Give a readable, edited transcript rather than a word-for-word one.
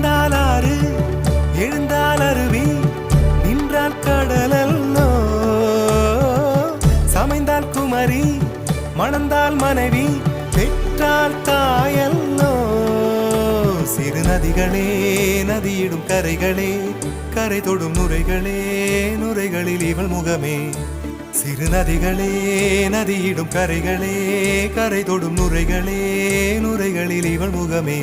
நடந்தால் ஆறு எழுந்தால் அருவி நின்றால் கடலல்லோ சமைந்தால் குமரி மணந்தால் மனைவி பெற்றால் தாயல்லோ சிறு நதிகளே நதியிடும் கரைகளே கரை தொடும் நுரைகளே நுரைகளில் இவள் முகமே சிறு நதிகளே நதியிடும் கரைகளே கரை தொடும் நுரைகளே நுரைகளில் இவள் முகமே